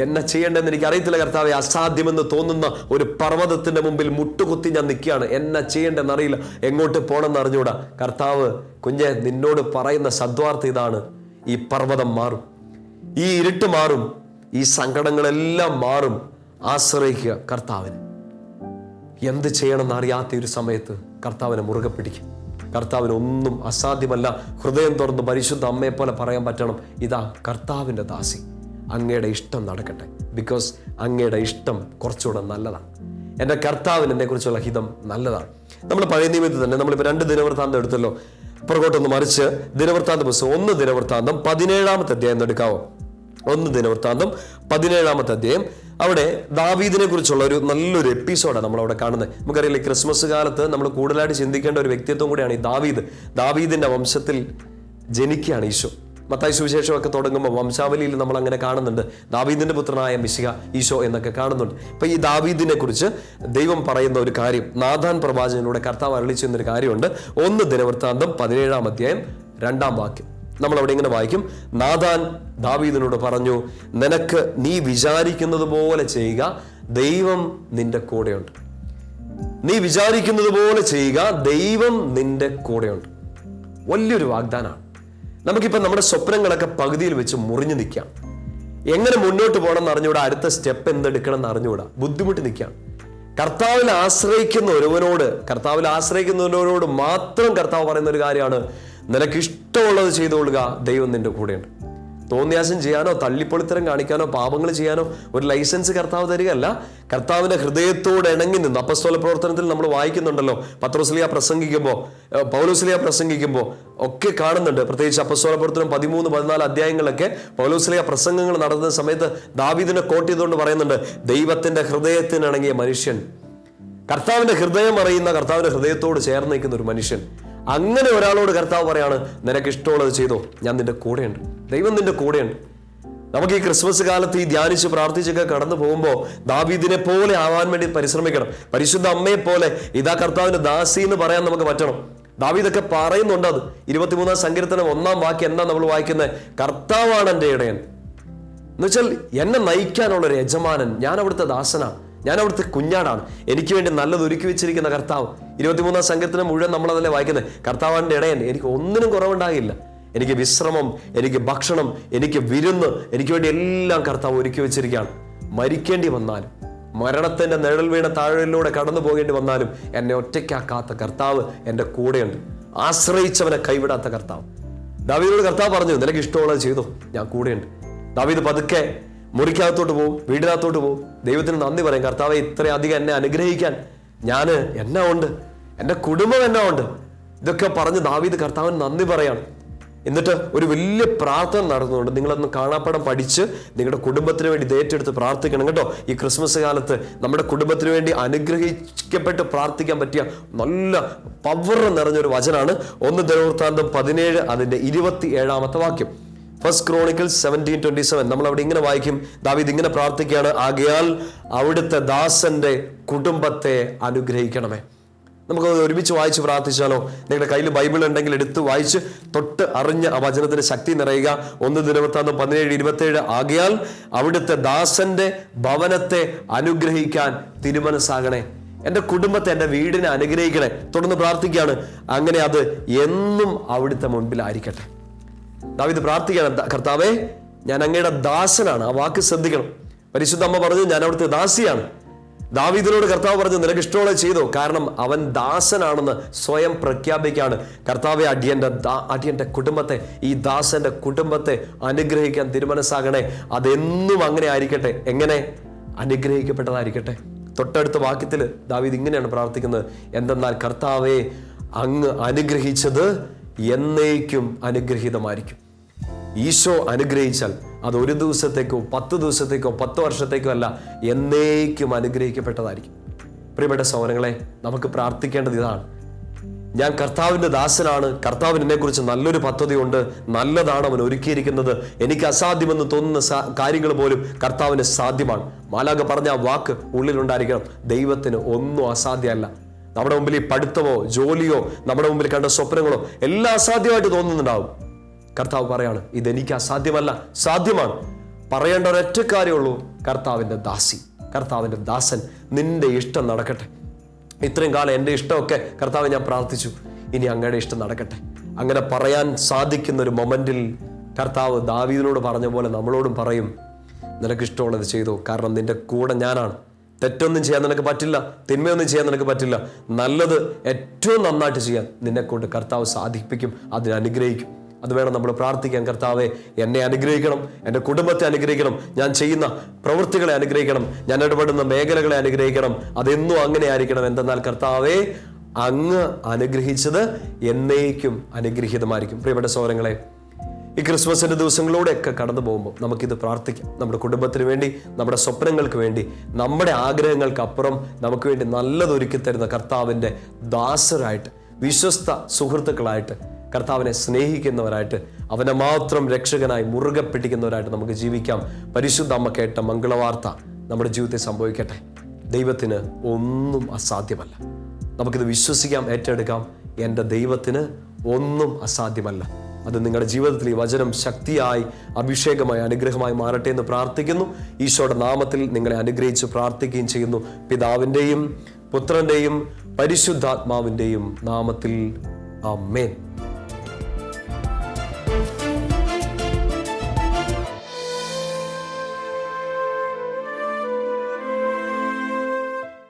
എന്നെ ചെയ്യേണ്ടതെന്ന് എനിക്ക് അറിയത്തില്ല കർത്താവെ. അസാധ്യമെന്ന് തോന്നുന്ന ഒരു പർവ്വതത്തിന്റെ മുമ്പിൽ മുട്ടുകുത്തി ഞാൻ നിൽക്കുകയാണ്. എന്നെ ചെയ്യേണ്ടതെന്ന് അറിയില്ല, എങ്ങോട്ട് പോകണമെന്ന് അറിഞ്ഞൂടാ. കർത്താവ് കുഞ്ഞെ നിന്നോട് പറയുന്ന സദ്വാർത്ത ഇതാണ്: ഈ പർവ്വതം മാറും, ഈ ഇരുട്ട് മാറും, ഈ സങ്കടങ്ങളെല്ലാം മാറും. ആശ്രയിക്കുക കർത്താവിന്. എന്ത് ചെയ്യണമെന്ന് അറിയാത്ത ഒരു സമയത്ത് കർത്താവിനെ മുറുകെ പിടിക്കും. കർത്താവിന് ഒന്നും അസാധ്യമല്ല. ഹൃദയം തുറന്ന് പരിശുദ്ധ അമ്മയെ പോലെ പറയാൻ പറ്റണം: ഇതാ കർത്താവിൻ്റെ ദാസി, അങ്ങയുടെ ഇഷ്ടം നടക്കട്ടെ. ബിക്കോസ് അങ്ങയുടെ ഇഷ്ടം കുറച്ചുകൂടെ നല്ലതാണ്. എൻ്റെ കർത്താവിന് എന്നെക്കുറിച്ചുള്ള ഹിതം നല്ലതാണ്. നമ്മൾ പഴയ നിയമത്തിൽ തന്നെ നമ്മളിപ്പോൾ 2 ദിനവൃത്താന്തം എടുത്തല്ലോ. പുറകോട്ടൊന്ന് മറിച്ച് ദിനവൃത്താന്ത പുസ്തകം 1 ദിനവൃത്താന്തം 17-ാമത്തെ അധ്യായം എടുക്കാവോ? 1 ദിനവൃത്താന്തം 17-ാമത്തെ അധ്യായം. അവിടെ ദാവീദിനെ കുറിച്ചുള്ള ഒരു നല്ലൊരു എപ്പിസോഡാണ് നമ്മളവിടെ കാണുന്നത്. നമുക്കറിയില്ല, ക്രിസ്മസ് കാലത്ത് നമ്മൾ കൂടുതലായിട്ട് ചിന്തിക്കേണ്ട ഒരു വ്യക്തിത്വം കൂടിയാണ് ഈ ദാവീദിന്റെ വംശത്തിൽ ജനിക്കുകയാണ് ഈശോ. മത്തായി സുവിശേഷമൊക്കെ തുടങ്ങുമ്പോൾ വംശാവലിയിൽ നമ്മൾ അങ്ങനെ കാണുന്നുണ്ട്, ദാവീദിന്റെ പുത്രനായ മിശിഹ ഈശോ എന്നൊക്കെ കാണുന്നുണ്ട്. അപ്പൊ ഈ ദാവീദിനെ കുറിച്ച് ദൈവം പറയുന്ന ഒരു കാര്യം, നാഥാൻ പ്രവാചകനിലൂടെ കർത്താവ് അരുളിച്ചെന്നൊരു കാര്യമുണ്ട്. 1 ദിനവൃത്താന്തം 17-ാം അധ്യായം 2-ാം വാക്യം നമ്മൾ അവിടെ ഇങ്ങനെ വായിക്കും: നാഥാൻ ദാവീദിനോട് പറഞ്ഞു, നിനക്ക് നീ വിചാരിക്കുന്നത് പോലെ ചെയ്യുക, ദൈവം നിന്റെ കൂടെയുണ്ട്. നീ വിചാരിക്കുന്നത് പോലെ ചെയ്യുക, ദൈവം നിന്റെ കൂടെയുണ്ട്. വലിയൊരു വാഗ്ദാനമാണ്. നമുക്കിപ്പോൾ നമ്മുടെ സ്വപ്നങ്ങളൊക്കെ പകുതിയിൽ വെച്ച് മുറിഞ്ഞു നിൽക്കാം. എങ്ങനെ മുന്നോട്ട് പോകണം എന്ന് അറിഞ്ഞുകൂടാ, അടുത്ത സ്റ്റെപ്പ് എന്തെടുക്കണം എന്ന് അറിഞ്ഞുകൂടാ, ബുദ്ധിമുട്ട് നിൽക്കാം. കർത്താവിൽ ആശ്രയിക്കുന്നവരോട് മാത്രം കർത്താവ് പറയുന്ന ഒരു കാര്യമാണ്: നിനക്ക് ഇഷ്ടമുള്ളത് ചെയ്തുകൊള്ളുക, ദൈവം നിന്റെ കൂടെയുണ്ട്. തോന്നിയാസം ചെയ്യാനോ തള്ളിപ്പൊളിത്തരം കാണിക്കാനോ പാപങ്ങൾ ചെയ്യാനോ ഒരു ലൈസൻസ് കർത്താവ് തരികയല്ല. കർത്താവിന്റെ ഹൃദയത്തോട് ഇണങ്ങി നിന്ന് അപ്പസ്തോല പ്രവർത്തനത്തിൽ നമ്മൾ വായിക്കുന്നുണ്ടല്ലോ, പത്രോസ്ലിയ പ്രസംഗിക്കുമ്പോൾ, പൗലോസ്ലിയ പ്രസംഗിക്കുമ്പോൾ ഒക്കെ കാണുന്നുണ്ട്. പ്രത്യേകിച്ച് അപ്പസ്തോല പ്രവർത്തനം 13-14 അധ്യായങ്ങളിലൊക്കെ പൗലോസ്ലിയ പ്രസംഗങ്ങൾ നടത്തുന്ന സമയത്ത് ദാവീദിനെ കോട്ട് ചെയ്തുകൊണ്ട് പറയുന്നുണ്ട്: ദൈവത്തിന്റെ ഹൃദയത്തിനിണങ്ങിയ മനുഷ്യൻ, കർത്താവിന്റെ ഹൃദയം അറിയുന്ന, കർത്താവിന്റെ ഹൃദയത്തോട് ചേർന്ന് നിൽക്കുന്ന ഒരു മനുഷ്യൻ. അങ്ങനെ ഒരാളോട് കർത്താവ് പറയാണ്: നിനക്ക് ഇഷ്ടമുള്ളത് ചെയ്തോ, ഞാൻ നിന്റെ കൂടെയുണ്ട്, ദൈവം നിന്റെ കൂടെയുണ്ട്. നമുക്ക് ഈ ക്രിസ്മസ് കാലത്ത് ഈ ധ്യാനിച്ച് പ്രാർത്ഥിച്ചൊക്കെ കടന്നു പോകുമ്പോൾ ദാവീദിനെ പോലെ ആവാൻ വേണ്ടി പരിശ്രമിക്കണം. പരിശുദ്ധ അമ്മയെ പോലെ ഇതാ കർത്താവിന്റെ ദാസി എന്ന് പറയാൻ നമുക്ക് പറ്റണം. ദാവീദൊക്കെ പറയുന്നുണ്ട്. അത് 23-ാം സങ്കീർത്തനം 1-ാം വാക്യം എന്താ നമ്മൾ വായിക്കുന്നത്? കർത്താവാണ് എൻ്റെ ഇടയൻ. എന്നുവെച്ചാൽ എന്നെ നയിക്കാനുള്ളൊരു യജമാനൻ, ഞാൻ അവിടുത്തെ ദാസനാണ്, ഞാൻ അവിടുത്തെ കുഞ്ഞാടാണ്. എനിക്ക് വേണ്ടി നല്ലത് ഒരുക്കി വെച്ചിരിക്കുന്ന കർത്താവ്. 23-ാം സങ്കീർത്തനം മുഴുവൻ നമ്മളതല്ലേ വായിക്കുന്നത്. കർത്താവിൻ്റെ ഇടയൻ, എനിക്ക് ഒന്നിനും കുറവുണ്ടാകില്ല. എനിക്ക് വിശ്രമം, എനിക്ക് ഭക്ഷണം, എനിക്ക് വിരുന്ന്, എനിക്ക് വേണ്ടി എല്ലാം കർത്താവ് ഒരുക്കി വെച്ചിരിക്കുകയാണ്. മരിക്കേണ്ടി വന്നാലും, മരണത്തിന്റെ നിഴൽ വീണ താഴലിലൂടെ കടന്നു പോകേണ്ടി വന്നാലും എന്നെ ഒറ്റയ്ക്കാക്കാത്ത കർത്താവ് എൻ്റെ കൂടെയുണ്ട്. ആശ്രയിച്ചവനെ കൈവിടാത്ത കർത്താവ്. ദാവീദിനോട് കർത്താവ് പറഞ്ഞു: നിനക്ക് ഇഷ്ടമുള്ളത് ചെയ്തോ, ഞാൻ കൂടെയുണ്ട്. ദാവീദ് പതുക്കെ മുറിക്കകത്തോട്ട് പോകും, വീടിനകത്തോട്ട് പോകും. ദൈവത്തിന് നന്ദി പറയും: കർത്താവെ, ഇത്രയധികം എന്നെ അനുഗ്രഹിക്കാൻ എന്നാ ഉണ്ട്, എൻ്റെ കുടുംബം എന്നാ ഉണ്ട്. ഇതൊക്കെ പറഞ്ഞ് ദാവീദ് കർത്താവിന് നന്ദി പറയാണ്. എന്നിട്ട് ഒരു വലിയ പ്രാർത്ഥന നടന്നുകൊണ്ട്, നിങ്ങളൊന്ന് കാണാപ്പാഠം പഠിച്ച് നിങ്ങളുടെ കുടുംബത്തിന് വേണ്ടി ഏറ്റെടുത്ത് പ്രാർത്ഥിക്കണം കേട്ടോ. ഈ ക്രിസ്മസ് കാലത്ത് നമ്മുടെ കുടുംബത്തിന് വേണ്ടി അനുഗ്രഹിക്കപ്പെട്ട് പ്രാർത്ഥിക്കാൻ പറ്റിയ നല്ല പവർ നിറഞ്ഞൊരു വചനാണ് 1 ദിനവൃത്താന്തം 17 അതിന്റെ 27-ാമത്തെ വാക്യം. 1 Chronicles 17:27 നമ്മൾ അവിടെ ഇങ്ങനെ വായിക്കും. ദാവീദ് ഇങ്ങനെ പ്രാർത്ഥിക്കുകയാണ്: ആകയാൽ അവിടുത്തെ ദാസന്റെ കുടുംബത്തെ അനുഗ്രഹിക്കണമേ. നമുക്ക് ഒരുമിച്ച് വായിച്ച് പ്രാർത്ഥിച്ചാലോ? നിങ്ങളുടെ കയ്യിൽ ബൈബിൾ ഉണ്ടെങ്കിൽ എടുത്ത് വായിച്ച് തൊട്ട് അറിഞ്ഞ് ആ വചനത്തിന് ശക്തി നിറയുക. 1 ദിനവൃത്താന്തം 17:27 ആകയാൽ അവിടുത്തെ ദാസന്റെ ഭവനത്തെ അനുഗ്രഹിക്കാൻ തിരുമനസ്സാകണേ. എൻ്റെ കുടുംബത്തെ, എൻ്റെ വീടിനെ അനുഗ്രഹിക്കണേ. തുടർന്ന് പ്രാർത്ഥിക്കുകയാണ്: അങ്ങനെ അത് എന്നും അവിടുത്തെ മുൻപിലായിരിക്കട്ടെ. ദാവീദ് പ്രാർത്ഥിക്കുകയാണ്: കർത്താവേ, ഞാൻ അങ്ങയുടെ ദാസനാണ്. ആ വാക്ക് ശ്രദ്ധിക്കണം. പരിശുദ്ധ അമ്മ പറഞ്ഞു: ഞാൻ അവിടുത്തെ ദാസിയാണ്. ദാവീദിനോട് കർത്താവ് പറഞ്ഞു, നിനക്ക് ഇഷ്ടമുള്ള ചെയ്തോ, കാരണം അവൻ ദാസനാണെന്ന് സ്വയം പ്രഖ്യാപിക്കുകയാണ്. കർത്താവെ, അടിയന്റെ കുടുംബത്തെ, ഈ ദാസന്റെ കുടുംബത്തെ അനുഗ്രഹിക്കാൻ തിരുമനസ്സാകണേ. അതെന്നും അങ്ങനെ ആയിരിക്കട്ടെ. എങ്ങനെ? അനുഗ്രഹിക്കപ്പെട്ടതായിരിക്കട്ടെ. തൊട്ടടുത്ത വാക്യത്തിൽ ദാവീദ് ഇങ്ങനെയാണ് പ്രാർത്ഥിക്കുന്നത്, എന്തെന്നാൽ കർത്താവെ, അങ്ങ് അനുഗ്രഹിച്ചത് എന്നേക്കും അനുഗ്രഹീതമായിരിക്കും. ഈശോ അനുഗ്രഹിച്ചാൽ അത് ഒരു ദിവസത്തേക്കോ 10 ദിവസത്തേക്കോ 10 വർഷത്തേക്കോ അല്ല, എന്നേക്കും അനുഗ്രഹിക്കപ്പെട്ടതായിരിക്കും. പ്രിയപ്പെട്ട സഹോദരങ്ങളെ, നമുക്ക് പ്രാർത്ഥിക്കേണ്ടത് ഇതാണ്. ഞാൻ കർത്താവിൻ്റെ ദാസനാണ്, കർത്താവിന് എന്നെക്കുറിച്ച് നല്ലൊരു പദ്ധതിയുണ്ട്, നല്ലതാണ് അവൻ ഒരുക്കിയിരിക്കുന്നത്, എനിക്ക് അസാധ്യമെന്ന് തോന്നുന്ന കാര്യങ്ങൾ പോലും കർത്താവിന് സാധ്യമാണ്. മാലാഖ പറഞ്ഞ ആ വാക്ക് ഉള്ളിലുണ്ടായിരിക്കണം. ദൈവത്തിന് ഒന്നും അസാധ്യമല്ല. നമ്മുടെ മുമ്പിൽ ഈ പഠിത്തമോ ജോലിയോ നമ്മുടെ മുമ്പിൽ കണ്ട സ്വപ്നങ്ങളോ എല്ലാം അസാധ്യമായിട്ട് തോന്നുന്നുണ്ടാവും. കർത്താവ് പറയാണ്, ഇതെനിക്ക് അസാധ്യമല്ല, സാധ്യമാണ്. പറയേണ്ട ഒരൊറ്റ കാര്യമുള്ളൂ, കർത്താവിൻ്റെ ദാസി, കർത്താവിൻ്റെ ദാസൻ, നിന്റെ ഇഷ്ടം നടക്കട്ടെ. ഇത്രയും കാലം എൻ്റെ ഇഷ്ടമൊക്കെ കർത്താവ് ഞാൻ പ്രാർത്ഥിച്ചു, ഇനി അങ്ങയുടെ ഇഷ്ടം നടക്കട്ടെ. അങ്ങനെ പറയാൻ സാധിക്കുന്ന ഒരു മൊമെന്റിൽ കർത്താവ് ദാവീദിനോട് പറഞ്ഞ പോലെ നമ്മളോടും പറയും, നിനക്കിഷ്ടമുള്ളത് ചെയ്തോ, കാരണം നിന്റെ കൂടെ ഞാനാണ്. തെറ്റൊന്നും ചെയ്യാൻ നിനക്ക് പറ്റില്ല, തിന്മയൊന്നും ചെയ്യാൻ നിനക്ക് പറ്റില്ല. നല്ലത് ഏറ്റവും നന്നായിട്ട് ചെയ്യാൻ നിന്നെക്കൊണ്ട് കർത്താവ് സാധിപ്പിക്കും, അതിനെ അനുഗ്രഹിക്കും. അത് വേണം നമ്മൾ പ്രാർത്ഥിക്കാൻ. കർത്താവെ, എന്നെ അനുഗ്രഹിക്കണം, എൻ്റെ കുടുംബത്തെ അനുഗ്രഹിക്കണം, ഞാൻ ചെയ്യുന്ന പ്രവൃത്തികളെ അനുഗ്രഹിക്കണം, ഞാൻ ഇടപെടുന്ന മേഖലകളെ അനുഗ്രഹിക്കണം. അതെന്നും അങ്ങനെ ആയിരിക്കണം. എന്തെന്നാൽ കർത്താവെ, അങ്ങ് അനുഗ്രഹിച്ചത് എന്നേക്കും അനുഗ്രഹീതമായിരിക്കും. പ്രിയപ്പെട്ട സഹോദരങ്ങളെ, ഈ ക്രിസ്മസിന്റെ ദിവസങ്ങളിലൂടെയൊക്കെ കടന്നു പോകുമ്പോൾ നമുക്കിത് പ്രാർത്ഥിക്കാം. നമ്മുടെ കുടുംബത്തിന് വേണ്ടി, നമ്മുടെ സ്വപ്നങ്ങൾക്ക് വേണ്ടി, നമ്മുടെ ആഗ്രഹങ്ങൾക്കപ്പുറം നമുക്ക് വേണ്ടി നല്ലതൊരുക്കി തരുന്ന കർത്താവിൻ്റെ ദാസരായിട്ട്, വിശ്വസ്ത സുഹൃത്തുക്കളായിട്ട്, കർത്താവിനെ സ്നേഹിക്കുന്നവരായിട്ട്, അവനെ മാത്രം രക്ഷകനായി മുറുകെ പിടിക്കുന്നവരായിട്ട് നമുക്ക് ജീവിക്കാം. പരിശുദ്ധ അമ്മ കേട്ട മംഗളവാർത്ത നമ്മുടെ ജീവിതത്തിൽ സംഭവിക്കട്ടെ. ദൈവത്തിന് ഒന്നും അസാധ്യമല്ല. നമുക്കിത് വിശ്വസിക്കാം, ഏറ്റെടുക്കാം. എൻ്റെ ദൈവത്തിന് ഒന്നും അസാധ്യമല്ല. അത് നിങ്ങളുടെ ജീവിതത്തിൽ ഈ വചനം ശക്തിയായി, അഭിഷേകമായി, അനുഗ്രഹമായി മാറട്ടെ എന്ന് പ്രാർത്ഥിക്കുന്നു. ഈശോയുടെ നാമത്തിൽ നിങ്ങളെ അനുഗ്രഹിച്ച് പ്രാർത്ഥിക്കുകയും ചെയ്യുന്നു. പിതാവിൻ്റെയും പുത്രൻ്റെയും പരിശുദ്ധാത്മാവിൻ്റെയും നാമത്തിൽ ആമേൻ.